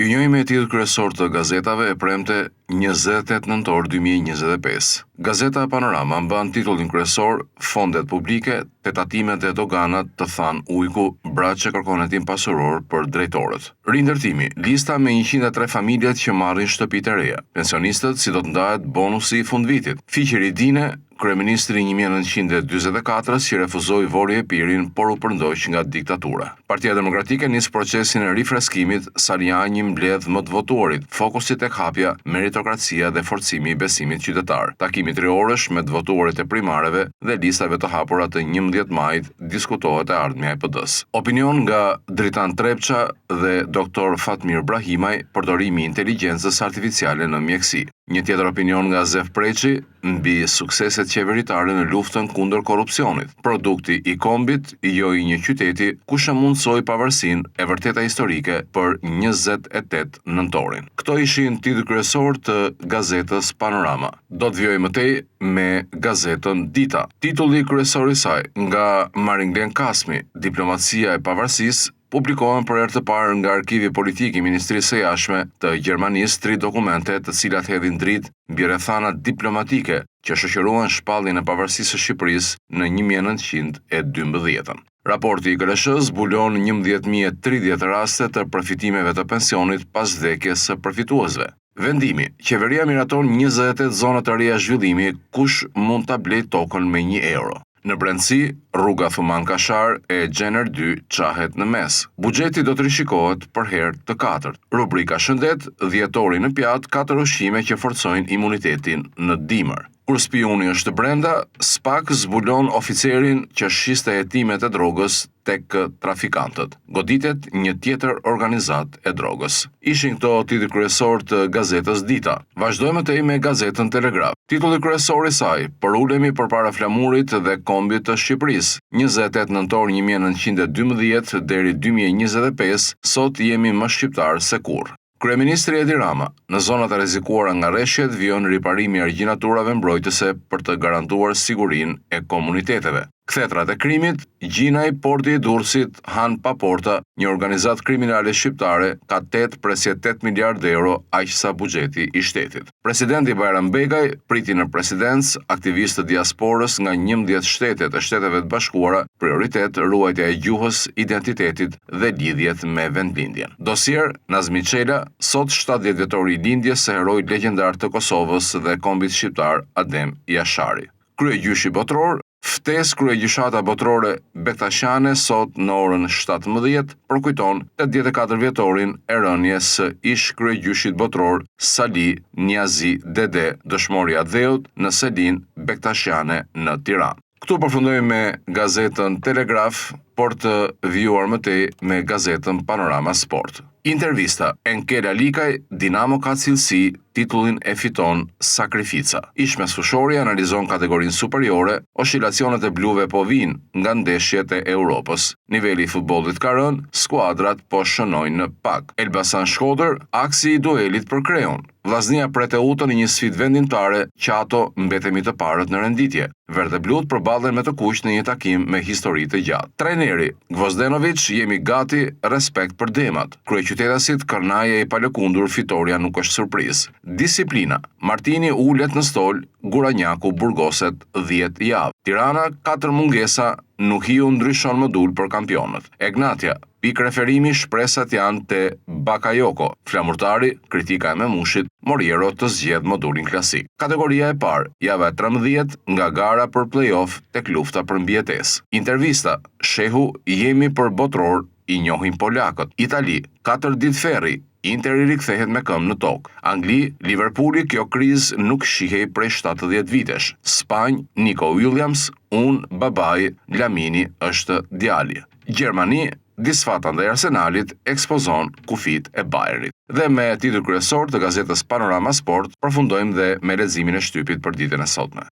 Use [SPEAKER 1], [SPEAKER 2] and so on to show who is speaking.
[SPEAKER 1] Ju njohim me titull kryesor të gazetave e premte 28 nëntor 2025. Gazeta Panorama mban titullin kryesor Fondet publike, tentatimet e doganat të than Ujku, Braçe kërkon hetim pasuror për drejtorët. Rindërtimi, lista me 103 familjet që marrin shtëpitë e reja. Pensionistët si do të ndahet bonusi i fundvitit. Fiqeri Dine, kryeministri 1944 që refuzoi Vori e Pirin, por u përndoq nga diktatura. Partia Demokratike nis procesin e rifreskimit, Saliani mbledh më të votuarit, fokusi tek hapja, meritokracia dhe forcimi i besimit qytetar. Takimi 3 orësh me të votuarit e primareve dhe listave të hapura të 11 majit diskutohet e ardhmja e PD-s. Opinion nga Dritan Trepça dhe Dr. Fatmir Brahimaj, përdorimi i inteligjencës artificiale në mjeksi. Një tjetër opinion nga Zef Preçi mbi sukseset qeveritare në luftën kundër korrupsionit. Produkti i kombit, jo i një qyteti, ku shëmundsoi pavarësinë e vërteta historike për 28 nëntorin. Këto ishin titujt kryesor të gazetës Panorama. Do të vjoj mëtej me gazetën Dita. Titulli kryesor i saj nga Maringlen Kasmi, Diplomacia e pavarësisë, publikohen për herë të parë nga arkivi politik i Ministrisë së Jashtme të Gjermanisë 3 dokumente të cilat hedhin dritë mbi rrethanat diplomatike që shoqëruan shpalljen e pavarësisë së Shqipërisë në 1912. Raporti i KLSH zbulon 11.030 raste të përfitimeve të pensionit pas vdekjes së përfituesve. Vendimi, qeveria miraton 28 zona të reja zhvillimi, kush mund ta blejë tokën me 1 euro. Në brendësi, rruga Thuman Kashar e Gjener 2 qahet në mes. Buxheti do të rishikohet për herë të katërt. Rubrika Shëndet, dhjetori në pjatë, 4 ushqime që forcojnë imunitetin në dimër. Kur spioni është brenda, SPAK zbulon oficerin që shiste hetimet e drogës tek trafikantët. Goditet një tjetër organizat e drogës. Ishin këto titujt kryesor të gazetës Dita. Vazhdojmë të me gazetën Telegraf. Titulli kryesor i saj, për ulemi përpara flamurit dhe kombit të Shqipërisë. 28 nëntor 1912 deri 2025, sot jemi më shqiptar se kurrë. Kryeministri Edi Rama, në zonat e rrezikuara nga rreshtet vjon riparimi i argjinaturave mbrojtëse për të garantuar sigurinë e komuniteteve. Kthetrat e krimit, Gjinaj, porti i Durrësit, Han pa porta, një organizatë kriminale shqiptare ka 8 miliardë euro, aq sa buxheti i shtetit. Presidenti Bajram Begaj priti në presidencë aktivistë të diasporës nga 11 shtete të Shteteve të Bashkuara, prioritet ruajtja e gjuhës, identitetit dhe lidhjet me vendlindjen. Dosier Nazmi Çela, sot 70 vjetori i lindjes së heroit legjendar të Kosovës dhe kombit shqiptar Adem Jashari. Kryegjyshi botror, ftes kryegjyshata botrore Bektashiane sot në orën 17 përkujton 84 vjetorin e rënies së ish kryegjyshit botror Sali Niazi Dede, dëshmoria dheut në Selin Bektashiane në Tiranë. Këtu përfundojmë me gazetën Telegraf, por të vjuar mëtej me gazetën Panorama Sport. Intervista, Enkela Likaj, Dinamo ka cilësi, titullin e fiton Sakrifica. Ishmes Fushori analizon kategorinë superiore, oscilacionet e bluve po vinë nga ndeshjet e Europës. Niveli i futbollit ka rënë, skuadrat po shënojnë në pak. Elbasan Shkodër, aksi i duelit për kreun. Vllaznia pret e utën në një sfidë vendimtare, Qato mbetemi të parët në renditje. Verdhe blut përballen me të kuq në një takim me histori të gjatë. Trajneri Gvozdenovic, jemi gati, respekt për demat. Kryeqytetasit Kërnaje i palëkundur, fitoria nuk është surprizë. Disiplina, Martini ulet në stol, Guranjaku burgoset 10 javë. Tirana 4 mungesa, nuk hiu ndryshon modul për kampionët. Egnatja, pik referimi shpresat janë te Bakayoko. Flamurtari, kritika e Memushit, Moriero të zgjedh modulin klasik. Kategoria e parë, java e 13 nga gara për play-off tek lufta për mbijetesë. Intervista, Shehu, jemi për botror, i njohin polakët. Itali, 4 ditë ferri, Inter i rikthehet me këmbë në tokë. Angli, Liverpooli, kjo krizë nuk shihej prej 70 vitesh. Spanjë, Nico Williams, babai, Lamini është djali. Gjermani, disfata ndaj Arsenalit ekspozon kufit e Bayernit. Dhe me titull kryesor të gazetës Panorama Sport, përfundojmë dhe me leximin e shtypit për ditën e sotme.